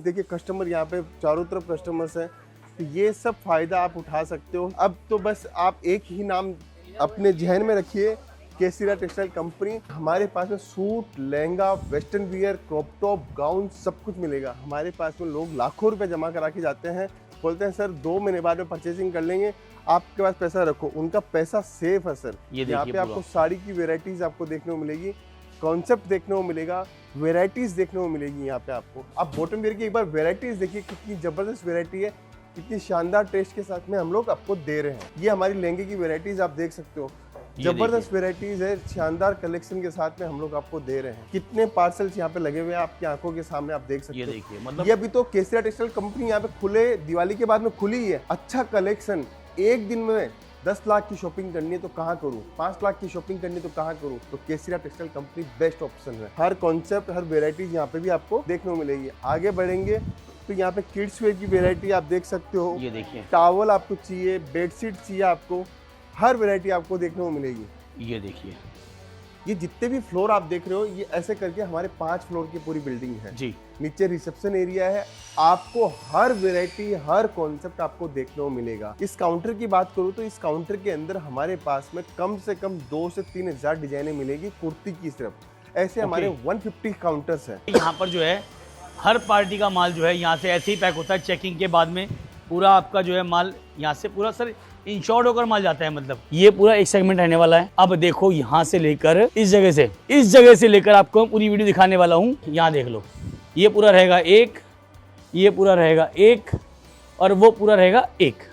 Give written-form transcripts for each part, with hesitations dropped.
देखिए कस्टमर यहाँ पे चारों तरफ कस्टमर्स हैं, तो ये सब फायदा आप उठा सकते हो। अब तो बस आप एक ही नाम अपने जहन में रखिए, केसरिया टेक्सटाइल कंपनी। हमारे पास में suit, lehenga, western wear, crop top, gown सब कुछ मिलेगा। हमारे पास में लोग लाखों रुपए जमा करा के जाते हैं, बोलते हैं सर 2 महीने बाद में परचेसिंग कर लेंगे, आपके पास पैसा रखो। उनका पैसा सेफ है सर। यहाँ पे आपको साड़ी की वेराइटीज आपको देखने को मिलेगी, कॉन्सेप्ट देखने को मिलेगा, वेराइटीज देखने को मिलेगी यहाँ पे आपको। आप बॉटम वियर की एक बार वेराइटीज देखिए, कितनी जबरदस्त वेराइटी है, कितनी शानदार टेस्ट के साथ में हम लोग आपको दे रहे हैं। ये हमारी लहंगे की वेराइटीज आप देख सकते हो, जबरदस्त वेराइटीज है, शानदार कलेक्शन के साथ में हम लोग आपको दे रहे हैं। कितने पार्सल्स यहाँ पे लगे हुए हैं आपकी आंखों के सामने, आप देख सकते हो। मतलब ये अभी तो केसरिया टेक्सटाइल कंपनी यहाँ पे खुले दिवाली के बाद में खुली है। अच्छा कलेक्शन, एक दिन में 10 लाख की शॉपिंग करनी है तो कहाँ करूँ, 5 लाख की शॉपिंग करनी है तो कहाँ करूँ, तो केसरिया टेक्सटाइल कंपनी बेस्ट ऑप्शन है। हर कॉन्सेप्ट, हर वेराइटीज यहाँ पे भी आपको देखने को मिलेगी। आगे बढ़ेंगे तो यहाँ पे किड्स वेयर की वेराइटी आप देख सकते हो। ये देखिए, टॉवल आपको चाहिए, बेडशीट चाहिए आपको, हर वैरायटी आपको देखने को मिलेगी। ये देखिए, ये जितने भी फ्लोर आप देख रहे हो, ये ऐसे करके हमारे 5 फ्लोर की पूरी बिल्डिंग है जी। नीचे रिसेप्शन एरिया है, आपको हर वैरायटी, हर कॉन्सेप्ट आपको देखने को मिलेगा। इस काउंटर की बात करूँ तो इस काउंटर के अंदर हमारे पास में कम से कम 2 से 3 हजार डिजाइने मिलेगी कुर्ती की सिर्फ। ऐसे हमारे 150 काउंटर्स है। यहाँ पर जो है हर पार्टी का माल जो है यहाँ से ऐसे ही पैक होता है। चेकिंग के बाद में पूरा आपका जो है माल यहाँ से पूरा सर इंश्योर्ड होकर माल जाता है। मतलब ये पूरा एक सेगमेंट रहने वाला है। अब देखो यहाँ से लेकर इस जगह से लेकर आपको पूरी वीडियो दिखाने वाला हूँ। यहाँ देख लो, ये पूरा रहेगा एक, ये पूरा रहेगा एक, और वो पूरा रहेगा एक।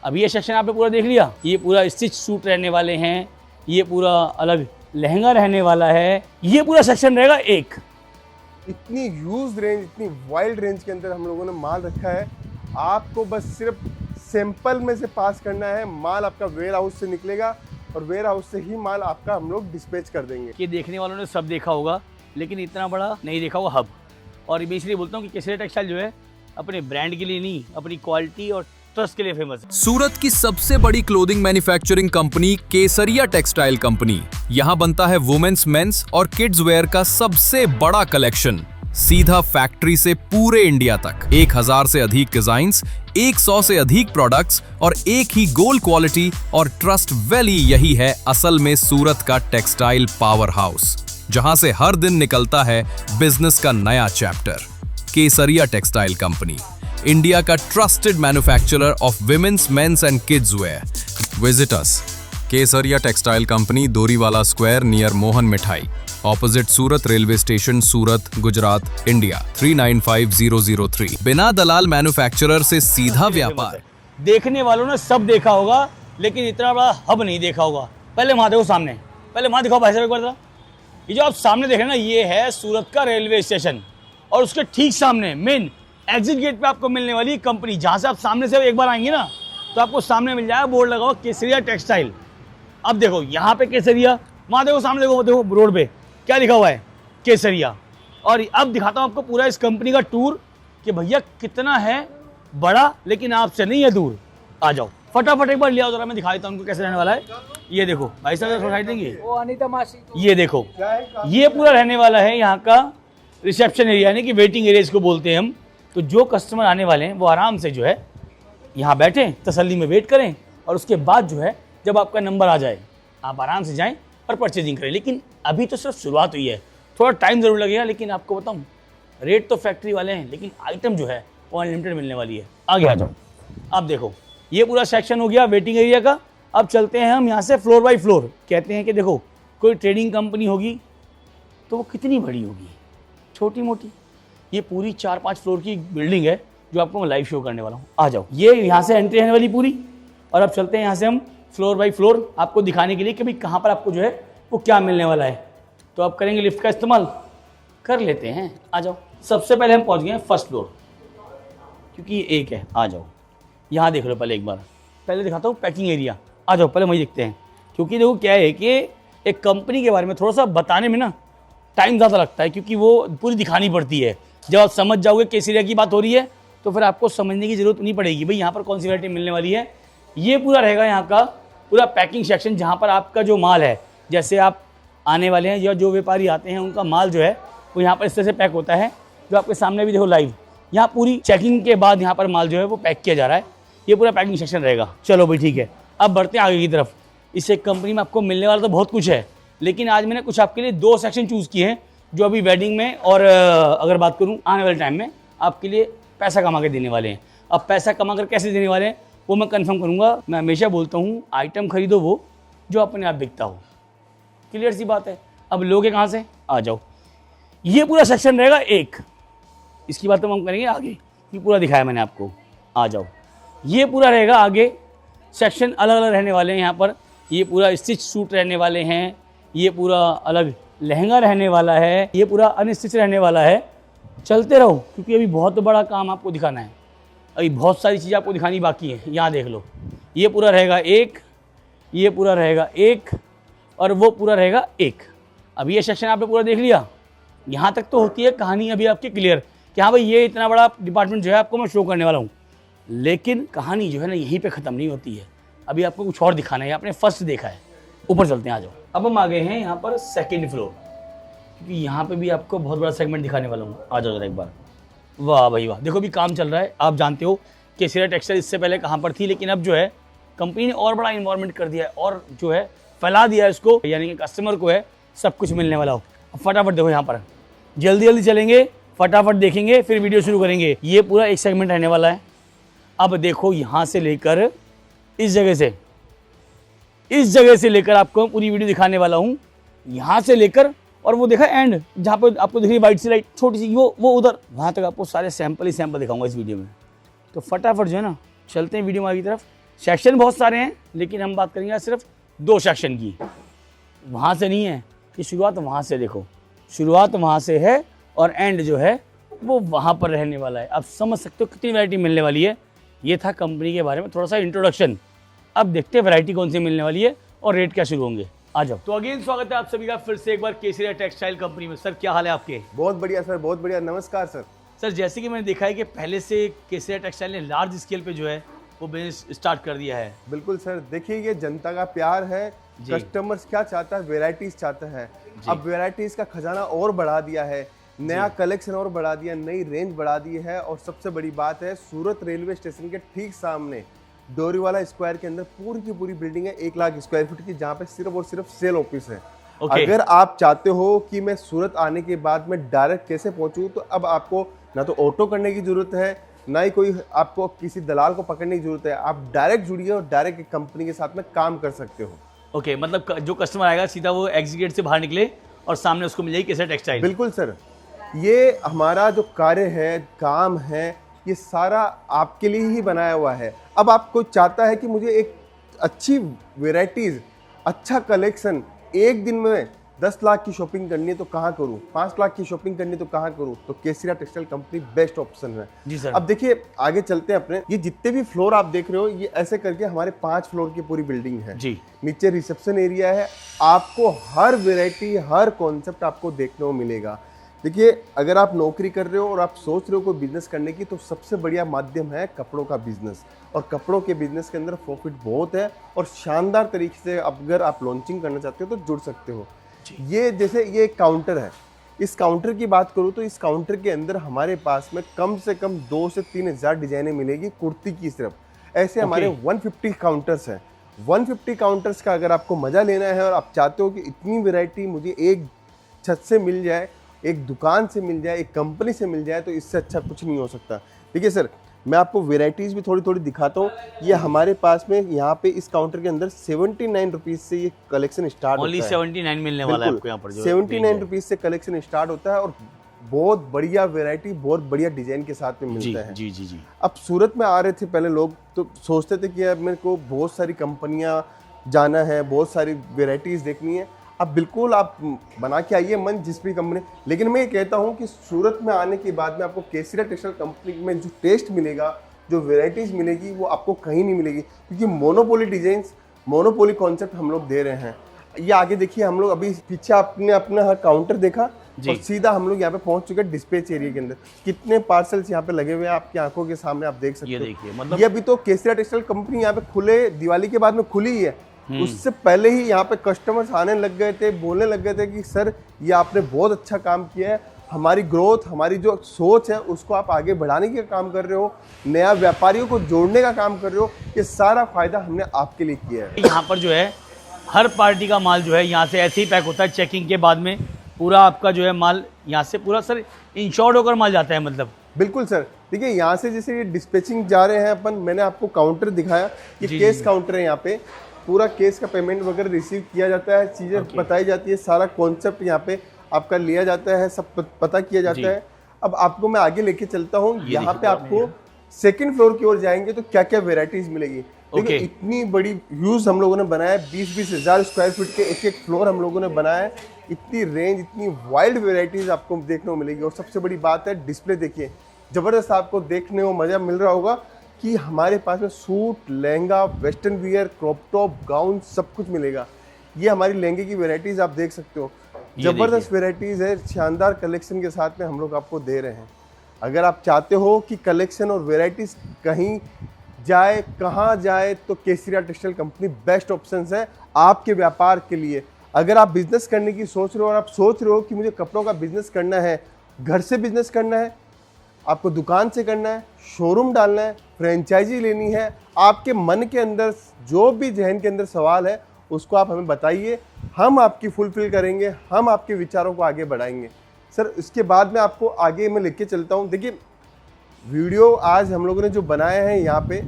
अब ये सेक्शन आपने पूरा देख लिया। ये पूरा स्टिच सूट रहने वाले हैं, ये पूरा अलग लहंगा रहने वाला है, ये पूरा सेक्शन रहेगा एक। इतनी ह्यूज रेंज, इतनी वाइल्ड रेंज के अंदर हम लोगों ने माल रखा है। आपको बस सिर्फ सैंपल में से पास करना है, माल आपका वेयर हाउस से निकलेगा और वेयर हाउस से ही माल आपका हम लोग डिस्पैच कर देंगे। ये देखने वालों ने सब देखा होगा, लेकिन इतना बड़ा नहीं देखा होगा हब। और मैं इसलिए बोलता हूँ कि केसरिया टेक्सटाइल जो है अपने ब्रांड के लिए नहीं, अपनी क्वालिटी और ट्रस्ट के लिए फेमस है। सूरत की सबसे बड़ी क्लोथिंग मैन्युफैक्चरिंग कंपनी केसरिया टेक्सटाइल कंपनी। यहाँ बनता है वुमेन्स, मेंस और किड्स वेयर का सबसे बड़ा कलेक्शन, सीधा फैक्ट्री से पूरे इंडिया तक। 1000 से अधिक डिजाइन्स, 100 से अधिक प्रोडक्ट्स और एक ही गोल्ड क्वालिटी और ट्रस्ट वैली। यही है असल में सूरत का टेक्सटाइल पावर हाउस, जहां से हर दिन निकलता है बिजनेस का नया chapter. Kesariya textile company, India का trusted manufacturer of women's, men's and kids wear. Visit us Kesariya textile company, Doriwala square near Mohan Mithai, opposite Surat railway station, Surat, Gujarat, India 395003। बिना दलाल मैन्युफैक्चरर से सीधा व्यापार। देखने वालों ने सब देखा होगा, लेकिन इतना बड़ा हब नहीं देखा होगा। पहले वहां देखो सामने, पहले वहां दिखाओ भाई साहब एक बार जरा। ये जो आप सामने देख रहे हैं ना, ये है सूरत का रेलवे स्टेशन, और उसके ठीक सामने मेन एग्जिट गेट पे आपको मिलने वाली कंपनी। जहां से आप सामने से एक बार आएंगे ना, तो आपको सामने मिल जाएगा बोर्ड लगा हुआ केसरिया टेक्सटाइल। अब देखो यहाँ पे केसरिया, वहां देखो सामने देखो रोड पे क्या लिखा हुआ है, केसरिया। और अब दिखाता हूँ आपको पूरा इस कंपनी का टूर कि भैया कितना है बड़ा, लेकिन आपसे नहीं है दूर। आ जाओ फटाफट एक बार ले आओ जरा, मैं दिखा देता हूँ उनको कैसे रहने वाला है। ये देखो भाई साहब थोड़ा देंगे, ये देखो, ये पूरा रहने वाला है यहाँ का रिसेप्शन एरिया, यानी कि वेटिंग एरिया इसको बोलते हैं हम। तो जो कस्टमर आने वाले हैं वो आराम से जो है यहाँ बैठें, तसल्ली में वेट करें, और उसके बाद जो है जब आपका नंबर आ जाए आप आराम से जाएं और परचेजिंग करें। लेकिन अभी तो सिर्फ शुरुआत हुई है, थोड़ा टाइम ज़रूर लगेगा, लेकिन आपको बताऊं रेट तो फैक्ट्री वाले हैं, लेकिन आइटम जो है वो अनलिमिटेड मिलने वाली है। आगे आ जाओ। अब देखो ये पूरा सेक्शन हो गया वेटिंग एरिया का। अब चलते हैं हम यहाँ से फ्लोर बाई फ्लोर। कहते हैं कि देखो कोई ट्रेडिंग कंपनी होगी तो वो कितनी बड़ी होगी, छोटी मोटी। ये पूरी 4-5 फ्लोर की बिल्डिंग है जो आपको मैं लाइव शो करने वाला हूँ। आ जाओ, ये यहाँ से एंट्री रहने वाली पूरी। और अब चलते हैं यहाँ से हम फ्लोर बाई फ्लोर आपको दिखाने के लिए कि भाई कहाँ पर आपको जो है वो क्या मिलने वाला है। तो आप करेंगे लिफ्ट का इस्तेमाल, कर लेते हैं। आ जाओ, सबसे पहले हम पहुँच गए हैं फर्स्ट फ्लोर, क्योंकि ये एक है। आ जाओ, यहाँ देख लो पहले एक बार, पहले दिखाता हूँ पैकिंग एरिया। आ जाओ पहले वही देखते हैं, क्योंकि देखो क्या है कि एक कंपनी के बारे में थोड़ा सा बताने में ना टाइम ज़्यादा लगता है, क्योंकि वो पूरी दिखानी पड़ती है। जब आप समझ जाओगे केसरिया की बात हो रही है तो फिर आपको समझने की ज़रूरत नहीं पड़ेगी भाई यहाँ पर कौन सी वैरायटी मिलने वाली है। ये पूरा रहेगा यहाँ का पूरा पैकिंग सेक्शन, जहाँ पर आपका जो माल है, जैसे आप आने वाले हैं या जो व्यापारी आते हैं उनका माल जो है वो यहाँ पर इस तरह से पैक होता है, जो आपके सामने भी देखो लाइव यहाँ पूरी चेकिंग के बाद यहाँ पर माल जो है वो पैक किया जा रहा है। ये पूरा पैकिंग सेक्शन रहेगा। चलो भाई ठीक है, अब बढ़ते हैं आगे की तरफ। इस एक कंपनी में आपको मिलने वाला तो बहुत कुछ है, लेकिन आज मैंने कुछ आपके लिए 2 सेक्शन चूज़ किए हैं जो अभी वेडिंग में और अगर बात करूँ आने वाले टाइम में आपके लिए पैसा कमा के देने वाले हैं। अब पैसा कमा कर कैसे देने वाले हैं वो मैं कंफर्म करूँगा। मैं हमेशा बोलता हूँ आइटम खरीदो वो जो अपने आप बिकता हो। क्लियर सी बात है। अब लोगे कहाँ से, आ जाओ। ये पूरा सेक्शन रहेगा एक, इसकी बात तो हम करेंगे आगे। ये पूरा दिखाया मैंने आपको, आ जाओ। ये पूरा रहेगा आगे सेक्शन, अलग अलग रहने वाले हैं यहाँ पर। ये पूरा स्टिच सूट रहने वाले हैं, ये पूरा अलग लहंगा रहने वाला है, ये पूरा अनस्टिच रहने वाला है। चलते रहो क्योंकि अभी बहुत बड़ा काम आपको दिखाना है, अभी बहुत सारी चीज़ें आपको दिखानी बाकी है। यहाँ देख लो, ये पूरा रहेगा एक, ये पूरा रहेगा एक, और वो पूरा रहेगा एक। अब ये सेक्शन आपने पूरा देख लिया। यहाँ तक तो होती है कहानी अभी आपकी क्लियर कि हाँ भाई ये इतना बड़ा डिपार्टमेंट जो है आपको मैं शो करने वाला हूँ, लेकिन कहानी जो है ना यहीं पे ख़त्म नहीं होती है। अभी आपको कुछ और दिखाना है, आपने फर्स्ट देखा है। ऊपर चलते हैं, आ जाओ। अब हम आ गए हैं यहाँ पर सेकेंड फ्लोर, क्योंकि यहाँ पे भी आपको बहुत बड़ा सेगमेंट दिखाने वाला हूँ। आ जाओ जरा एक बार। वाह भाई वाह, देखो भी काम चल रहा है। आप जानते हो केसरिया टेक्सटाइल इससे पहले कहाँ पर थी, लेकिन अब जो है कंपनी ने और बड़ा इन्वॉल्वमेंट कर दिया है और जो है फैला दिया है इसको, यानी कि कस्टमर को है सब कुछ मिलने वाला हो। अब फटाफट देखो यहाँ पर, जल्दी जल्दी चलेंगे, फटाफट देखेंगे, फिर वीडियो शुरू करेंगे। ये पूरा एक सेगमेंट रहने वाला है। अब देखो यहाँ से लेकर इस जगह से लेकर आपको पूरी वीडियो दिखाने वाला हूँ। यहाँ से लेकर और वो देखा एंड जहाँ पे आपको दिख रही वाइट सी लाइट छोटी सी, वो उधर, वहाँ तक आपको सारे सैंपल ही सैंपल दिखाऊंगा इस वीडियो में। तो फटाफट जो है ना चलते हैं वीडियो में आगे की तरफ। सेक्शन बहुत सारे हैं, लेकिन हम बात करेंगे सिर्फ 2 सेक्शन की। वहाँ से नहीं है कि शुरुआत वहाँ से, देखो शुरुआत वहाँ से है और एंड जो है वो वहाँ पर रहने वाला है। आप समझ सकते हो कितनी वैरायटी मिलने वाली है। ये था कंपनी के बारे में थोड़ा सा इंट्रोडक्शन। अब देखते हैं वैरायटी कौन सी मिलने वाली है और रेट क्या शुरू होंगे। आ जाओ। तो अगेन स्वागत है आप सभी का फिर से एक बार केसरिया टेक्सटाइल कंपनी में। सर क्या हाल है आपके? बहुत बढ़िया सर, बहुत बढ़िया। नमस्कार सर। सर जैसे कि मैंने देखा है कि पहले से केसरिया टेक्सटाइल ने लार्ज स्केल पे जो है वो बिजनेस स्टार्ट कर दिया है। बिल्कुल सर, देखिए ये जनता का प्यार है। कस्टमर्स क्या चाहता है, वेराइटीज चाहता है। अब वेराइटीज का खजाना और बढ़ा दिया है, नया कलेक्शन और बढ़ा दिया, नई रेंज बढ़ा दी है। और सबसे बड़ी बात है, सूरत रेलवे स्टेशन के ठीक सामने डोरीवाला स्क्वायर के अंदर पूरी की पूरी बिल्डिंग है 1 लाख स्क्वायर फीट की, जहाँ पे सिर्फ और सिर्फ सेल ऑफिस है। अगर आप चाहते हो कि मैं सूरत आने के बाद मैं डायरेक्ट कैसे पहुंचूं, तो अब आपको ना तो ऑटो करने की जरूरत है, ना ही कोई आपको किसी दलाल को पकड़ने की जरूरत है। आप डायरेक्ट जुड़िए और डायरेक्ट एक कंपनी के साथ में काम कर सकते हो। ओके, मतलब जो कस्टमर आएगा सीधा वो एग्जिट गेट से बाहर निकले और सामने उसको मिल जाएगी केसरिया टेक्सटाइल। बिल्कुल सर, ये हमारा जो कार्य है, काम है, ये सारा आपके लिए ही बनाया हुआ है। अब आपको चाहता है कि मुझे एक अच्छी वेराइटीज, अच्छा कलेक्शन, एक दिन में 10 लाख की शॉपिंग करनी है तो कहाँ करूँ, 5 लाख की शॉपिंग करनी है तो कहाँ करूँ, तो केसरिया टेक्सटाइल कंपनी बेस्ट ऑप्शन है। जी सर। अब देखिए आगे चलते हैं अपने। ये जितने भी फ्लोर आप देख रहे हो, ये ऐसे करके हमारे 5 फ्लोर की पूरी बिल्डिंग है जी। नीचे रिसेप्शन एरिया है। आपको हर वेराइटी, हर कॉन्सेप्ट आपको देखने को मिलेगा। देखिए अगर आप नौकरी कर रहे हो और आप सोच रहे हो कोई बिजनेस करने की, तो सबसे बढ़िया माध्यम है कपड़ों का बिजनेस। और कपड़ों के बिजनेस के अंदर प्रॉफिट बहुत है और शानदार तरीके से अगर आप लॉन्चिंग करना चाहते हो तो जुड़ सकते हो। ये जैसे ये एक काउंटर है, इस काउंटर की बात करूँ तो इस काउंटर के अंदर हमारे पास में कम से कम 2 से 3 हज़ार डिजाइनें मिलेगी कुर्ती की सिर्फ। ऐसे हमारे 150 काउंटर्स हैं। 150 काउंटर्स का अगर आपको मजा लेना है और आप चाहते हो कि इतनी वैरायटी मुझे एक छत से मिल जाए, एक दुकान से मिल जाए, एक कंपनी से मिल जाए, तो इससे अच्छा कुछ नहीं हो सकता। देखिए सर, मैं आपको वेराइटीज़ भी थोड़ी थोड़ी दिखाता हूँ। ये हमारे पास में यहाँ पे इस काउंटर के अंदर 79 रुपीज़ से ये कलेक्शन स्टार्ट होता है। 79 मिलने वाला है आपको यहाँ पर। 79 रुपीज़ से कलेक्शन स्टार्ट होता है और बहुत बढ़िया वेराइटी, बहुत बढ़िया डिजाइन के साथ में मिलता है। जी जी जी। अब सूरत में आ रहे थे पहले लोग तो सोचते थे कि अब मेरे को बहुत सारी कंपनियाँ जाना है, बहुत सारी वेराइटीज़ देखनी है। अब बिल्कुल आप बना के आइए मन जिस भी कंपनी, लेकिन मैं ये कहता हूँ कि सूरत में आने के बाद में आपको केसरिया टेक्सटाइल कंपनी में जो टेस्ट मिलेगा, जो वेराइटीज़ मिलेगी, वो आपको कहीं नहीं मिलेगी, क्योंकि मोनोपोली डिजाइन्स, मोनोपोली कॉन्सेप्ट हम लोग दे रहे हैं। ये आगे देखिए, हम लोग अभी पीछे आपने अपना काउंटर देखा और सीधा हम लोग यहाँ पे पहुंच चुके हैं डिस्पैच एरिया के अंदर। कितने पार्सल्स यहाँ पे लगे हुए हैं आपकी आंखों के सामने, आप देख सकते हो। देखिए मतलब ये अभी तो केसरिया टेक्सटाइल कंपनी यहाँ पे खुले, दिवाली के बाद में खुली ही है। उससे पहले ही यहाँ पे कस्टमर्स आने लग गए थे, बोलने लग गए थे कि सर ये आपने बहुत अच्छा काम किया है हमारी ग्रोथ, हमारी जो सोच है उसको आप आगे बढ़ाने का काम कर रहे हो, नया व्यापारियों को जोड़ने का काम कर रहे हो, ये सारा फायदा हमने आपके लिए किया है। यहाँ पर जो है हर पार्टी का माल जो है यहाँ से ऐसे ही पैक होता है, चेकिंग के बाद में पूरा आपका जो है माल यहाँ से पूरा सर इंश्योर्ड होकर माल जाता है। मतलब बिल्कुल सर, देखिए यहाँ से जैसे ये डिस्पैचिंग जा रहे हैं अपन, मैंने आपको काउंटर दिखाया, ये केस काउंटर है, यहाँ पे पूरा केस का पेमेंट वगैरह रिसीव किया जाता है, चीज़ें बताई जाती है, सारा कॉन्सेप्ट यहाँ पे आपका लिया जाता है, सब पता किया जाता है। अब आपको मैं आगे लेके चलता हूँ, यहाँ पे आपको सेकंड फ्लोर की ओर जाएंगे तो क्या क्या वेराइटीज मिलेगी। देखिए इतनी बड़ी यूज हम लोगों ने बनाया है, 20-20 हज़ार स्क्वायर फीट के एक फ्लोर हम लोगों ने बनाया है, इतनी रेंज, इतनी वाइल्ड वेराइटीज आपको देखने को मिलेगी। और सबसे बड़ी बात है डिस्प्ले, देखिए ज़बरदस्त आपको देखने को मज़ा मिल रहा होगा कि हमारे पास में suit, lehenga, western wear, crop top, gown सब कुछ मिलेगा। ये हमारी लहंगे की वेराइटीज़ आप देख सकते हो, ज़बरदस्त वेराइटीज़ है, शानदार कलेक्शन के साथ में हम लोग आपको दे रहे हैं। अगर आप चाहते हो कि कलेक्शन और वेराइटीज़ कहीं जाए, कहाँ जाए, तो केसरिया टेक्सटाइल कंपनी बेस्ट ऑप्शन है आपके व्यापार के लिए। अगर आप बिजनेस करने की सोच रहे हो और आप सोच रहे हो कि मुझे कपड़ों का बिजनेस करना है, घर से बिजनेस करना है, आपको दुकान से करना है, शोरूम डालना है, फ्रेंचाइजी लेनी है, आपके मन के अंदर जो भी जहन के अंदर सवाल है उसको आप हमें बताइए, हम आपकी फुलफिल करेंगे, हम आपके विचारों को आगे बढ़ाएंगे। सर इसके बाद में आपको आगे मैं लेके चलता हूँ। देखिए वीडियो आज हम लोगों ने जो बनाया है यहाँ पे,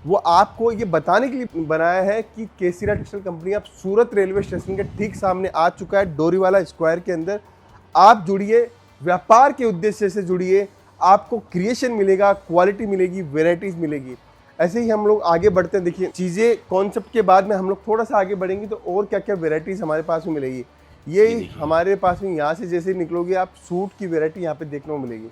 वो आपको ये बताने के लिए बनाया है कि केसरिया टेक्सटाइल कंपनी आप सूरत रेलवे स्टेशन के ठीक सामने आ चुका है, डोरीवाला स्क्वायर के अंदर। आप जुड़िए, व्यापार के उद्देश्य से जुड़िए, आपको क्रिएशन मिलेगा, क्वालिटी मिलेगी, वेराइटीज़ मिलेगी। ऐसे ही हम लोग आगे बढ़ते हैं। देखिए चीज़ें कॉन्सेप्ट के बाद में हम लोग थोड़ा सा आगे बढ़ेंगे तो और क्या क्या वेराइटीज़ हमारे पास में मिलेगी। ये हमारे पास में यहाँ से जैसे निकलोगे आप, सूट की वेराइटी यहाँ पे देखने को मिलेगी।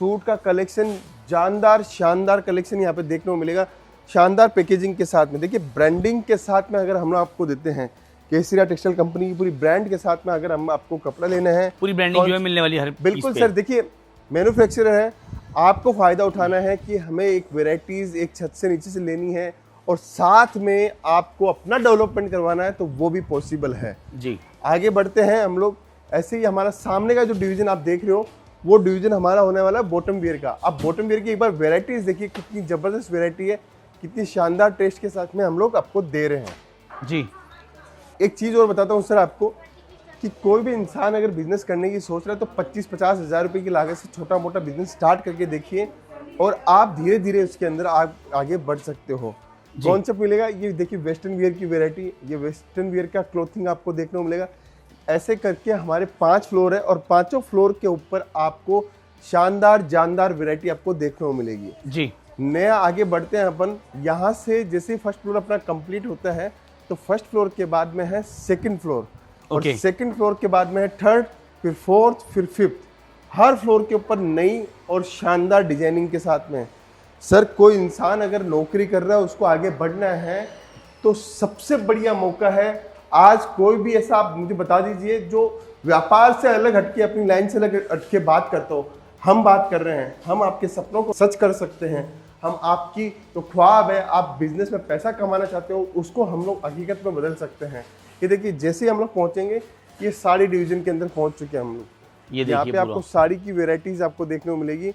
सूट का कलेक्शन जानदार शानदार कलेक्शन यहाँ पे देखने को मिलेगा, शानदार पैकेजिंग के साथ में। देखिए ब्रांडिंग के साथ में अगर हम लोग आपको देते हैं, केसरिया टेक्सटाइल कंपनी की पूरी ब्रांड के साथ में अगर हम आपको कपड़ा लेना है, पूरी ब्रांडिंग जो है मिलने वाली है हर बिल्कुल सर। देखिए मैन्युफैक्चरर है, आपको फ़ायदा उठाना है कि हमें एक वेराइटीज़ एक छत से नीचे से लेनी है और साथ में आपको अपना डेवलपमेंट करवाना है, तो वो भी पॉसिबल है जी। आगे बढ़ते हैं हम लोग। ऐसे ही हमारा सामने का जो डिवीज़न आप देख रहे हो, वो डिवीज़न हमारा होने वाला है बॉटम वियर का। अब बॉटम वियर की एक बार वेराइटीज़ देखिए, कितनी ज़बरदस्त वेराइटी है, कितनी शानदार टेस्ट के साथ में हम लोग आपको दे रहे हैं जी। एक चीज़ और बताता हूँ सर आपको कि कोई भी इंसान अगर बिजनेस करने की सोच रहा है तो 25-50 हज़ार रुपये की लागत से छोटा मोटा बिजनेस स्टार्ट करके देखिए और आप धीरे धीरे उसके अंदर आगे बढ़ सकते हो। कॉन्सेप्ट मिलेगा, ये देखिए वेस्टर्न वियर की वेराइटी, ये वेस्टर्न वियर का क्लोथिंग आपको देखने को मिलेगा। ऐसे करके हमारे 5 फ्लोर है और पाँचों फ्लोर के ऊपर आपको शानदार जानदार वेराइटी आपको देखने को मिलेगी जी। नया आगे बढ़ते हैं अपन। यहाँ से जैसे फर्स्ट फ्लोर अपना कंप्लीट होता है तो फर्स्ट फ्लोर के बाद में है सेकंड फ्लोर और सेकंड फ्लोर के बाद में है थर्ड, फिर फोर्थ, फिर फिफ्थ। हर फ्लोर के ऊपर नई और शानदार डिजाइनिंग के साथ में। सर कोई इंसान अगर नौकरी कर रहा है, उसको आगे बढ़ना है, तो सबसे बढ़िया मौका है आज। कोई भी ऐसा आप मुझे बता दीजिए जो व्यापार से अलग हटके, अपनी लाइन से अलग हटके बात करता हो। हम बात कर रहे हैं, हम आपके सपनों को सच कर सकते हैं। हम आपकी जो ख्वाब है, आप बिजनेस में पैसा कमाना चाहते हो, उसको हम लोग हकीकत में बदल सकते हैं। ये देखिए जैसे ही हम लोग पहुंचेंगे, ये साड़ी डिवीजन के अंदर पहुंच चुके हैं हम लोग। यहाँ पे आपको साड़ी की वेराइटीज आपको देखने को मिलेगी,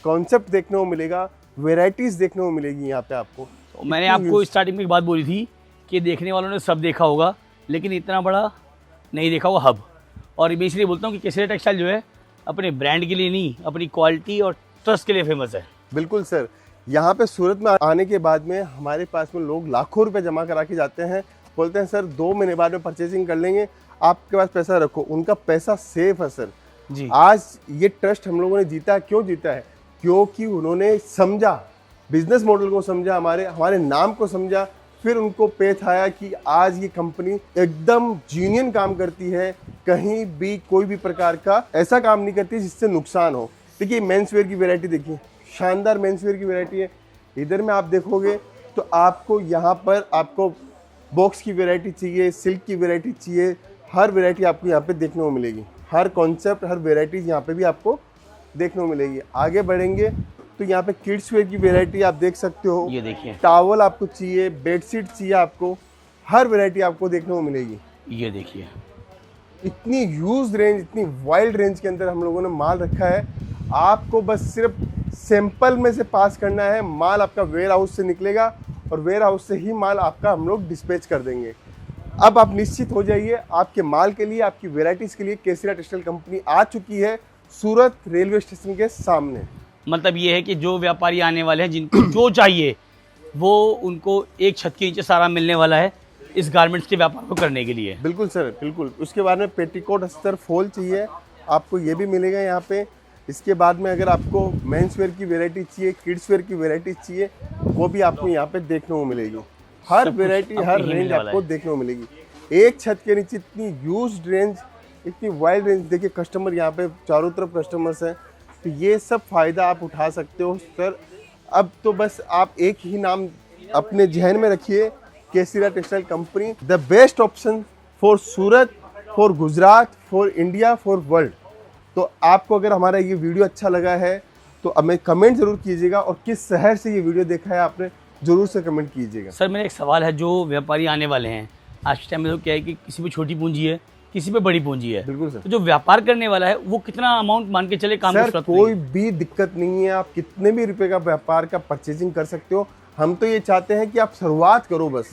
कॉन्सेप्ट देखने को मिलेगा, वेराइटीज देखने को मिलेगी यहाँ पे आपको। तो मैंने आपको स्टार्टिंग में एक बात बोली थी कि देखने वालों ने सब देखा होगा, लेकिन इतना बड़ा नहीं देखा होगा हब। और मैं इसलिए बोलता हूँ कि केसरिया टेक्सटाइल जो है अपने ब्रांड के लिए नहीं, अपनी क्वालिटी और ट्रस्ट के लिए फेमस है। बिल्कुल सर, यहाँ पे सूरत में आने के बाद में हमारे पास में लोग लाखों रुपए जमा करा के जाते हैं, बोलते हैं सर 2 महीने बाद में परचेसिंग कर लेंगे, आपके पास पैसा रखो। उनका पैसा सेफ है सर जी। आज ये ट्रस्ट हम लोगों ने जीता है। क्यों जीता है? क्योंकि उन्होंने समझा, बिजनेस मॉडल को समझा, हमारे नाम को समझा, फिर उनको पेश आया कि आज ये कंपनी एकदम जीनियन काम करती है, कहीं भी कोई भी प्रकार का ऐसा काम नहीं करती जिससे नुकसान हो। देखिए मेंस वेयर की वैरायटी देखिए, शानदार मेंस वेयर की वैरायटी है। इधर में आप देखोगे तो आपको यहाँ पर आपको बॉक्स की वैरायटी चाहिए, सिल्क की वैरायटी चाहिए, हर वैरायटी आपको यहाँ पे देखने को मिलेगी। हर कॉन्सेप्ट, हर वैरायटीज यहाँ पे भी आपको देखने को मिलेगी। आगे बढ़ेंगे तो यहाँ पे किड्स वेयर की वैरायटी आप देख सकते हो। ये देखिए टॉवल आपको चाहिए, बेडशीट चाहिए आपको, हर वैरायटी आपको देखने को मिलेगी। ये देखिए इतनी ह्यूज रेंज, इतनी वाइल्ड रेंज के अंदर हम लोगों ने माल रखा है। आपको बस सिर्फ सैंपल में से पास करना है, माल आपका वेयर हाउस से निकलेगा और वेयर हाउस से ही माल आपका हम लोग डिस्पैच कर देंगे। अब आप निश्चित हो जाइए, आपके माल के लिए, आपकी वेराइटीज़ के लिए केसरिया टेक्सटाइल कंपनी आ चुकी है सूरत रेलवे स्टेशन के सामने। मतलब ये है कि जो व्यापारी आने वाले हैं, जिनको जो चाहिए वो उनको एक छत के नीचे सारा मिलने वाला है इस गारमेंट्स के व्यापार को करने के लिए। बिल्कुल सर, बिल्कुल। उसके बाद में पेटीकोट, अस्तर, फॉल चाहिए, आपको ये भी मिलेगा यहाँ पे। इसके बाद में अगर आपको मेंस वेयर की वैरायटी चाहिए, किड्स वेयर की वैरायटी चाहिए, वो भी आपको यहाँ पे देखने को मिलेगी। हर वैरायटी, हर रेंज आपको देखने को मिलेगी। एक छत के नीचे इतनी ह्यूज रेंज, इतनी वाइड रेंज। देखिए कस्टमर यहाँ पे चारों तरफ कस्टमर्स हैं, तो ये सब फ़ायदा आप उठा सकते हो सर। अब तो बस आप एक ही नाम अपने जहन में रखिए, Kesariya textile company, the best option for Surat, for Gujarat, for India, for world. तो आपको अगर हमारा ये वीडियो अच्छा लगा है तो हमें कमेंट ज़रूर कीजिएगा, और किस शहर से ये वीडियो देखा है आपने ज़रूर से कमेंट कीजिएगा। सर मेरा एक सवाल है, जो व्यापारी आने वाले हैं आज के टाइम में, तो क्या है कि किसी पे छोटी पूंजी है, किसी पे बड़ी पूंजी है। बिल्कुल सर। तो जो व्यापार करने वाला है वो कितना अमाउंट मान के चले काम कर सर सकते कोई भी दिक्कत नहीं है, आप कितने भी रुपए का व्यापार का परचेजिंग कर सकते हो। हम तो ये चाहते हैं कि आप शुरुआत करो, बस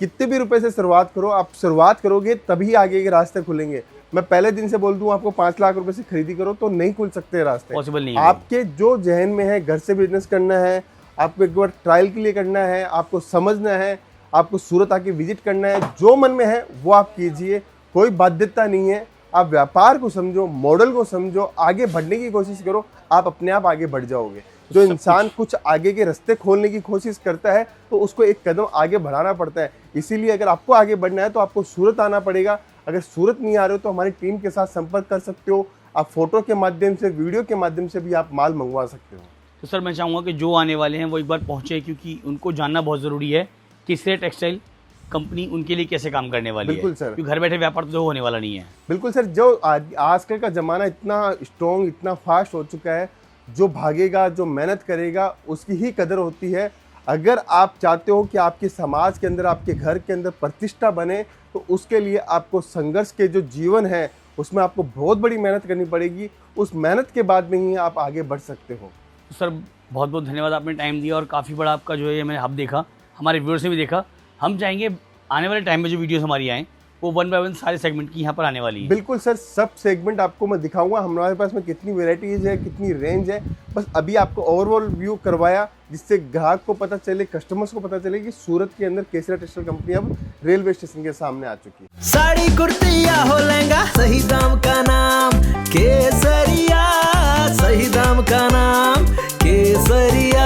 कितने भी रुपए से शुरुआत करो। आप शुरुआत करोगे तभी आगे के रास्ते खुलेंगे। मैं पहले दिन से बोल दूं आपको 5 लाख रुपए से खरीदी करो तो नहीं खुल सकते रास्ते, पॉसिबल नहीं है। आपके जो जहन में है, घर से बिजनेस करना है, आपको एक बार ट्रायल के लिए करना है, आपको समझना है, आपको सूरत आके विजिट करना है, जो मन में है वो आप कीजिए। कोई बाध्यता नहीं है। आप व्यापार को समझो, मॉडल को समझो, आगे बढ़ने की कोशिश करो, आप अपने आप आगे बढ़ जाओगे। जो इंसान कुछ आगे के रास्ते खोलने की कोशिश करता है तो उसको एक कदम आगे बढ़ाना पड़ता है। इसीलिए अगर आपको आगे बढ़ना है तो आपको सूरत आना पड़ेगा। अगर सूरत नहीं आ रहे हो तो हमारी टीम के साथ संपर्क कर सकते हो। आप फोटो के माध्यम से, वीडियो के माध्यम से भी आप माल मंगवा सकते हो। तो सर मैं चाहूँगा कि जो आने वाले हैं वो एक बार पहुँचे, क्योंकि उनको जानना बहुत ज़रूरी है कि केसरिया टेक्सटाइल कंपनी उनके लिए कैसे काम करने वाली है। बिल्कुल सर। क्योंकि घर बैठे व्यापार तो होने वाला नहीं है। बिल्कुल सर। जो आजकल का ज़माना इतना स्ट्रॉन्ग, इतना फास्ट हो चुका है, जो भागेगा, जो मेहनत करेगा उसकी ही कदर होती है। अगर आप चाहते हो कि आपके समाज के अंदर, आपके घर के अंदर प्रतिष्ठा बने, तो उसके लिए आपको संघर्ष के जो जीवन है उसमें आपको बहुत बड़ी मेहनत करनी पड़ेगी। उस मेहनत के बाद में ही आप आगे बढ़ सकते हो। तो सर बहुत बहुत धन्यवाद, आपने टाइम दिया और काफ़ी बड़ा आपका जो है मैंने हब देखा, हमारे व्यूअर्स ने भी देखा। हम चाहेंगे आने वाले टाइम में जो वीडियोस हमारी आएँ वो 1 बाय 1 सारे सेगमेंट की यहाँ पर आने वाली है। बिल्कुल सर, सब सेगमेंट आपको मैं दिखाऊंगा हमारे पास में कितनी वेराइटीज़ है, कितनी रेंज है। बस अभी आपको ओवरऑल व्यू करवाया, जिससे ग्राहक को पता चले, कस्टमर्स को पता चले कि सूरत के अंदर केसरिया टेक्सटाइल कंपनी अब रेलवे स्टेशन के सामने आ चुकी है। साड़ी कुर्ती या हो लहंगा, सही दाम का नाम केसरिया, सही दाम का नाम केसरिया।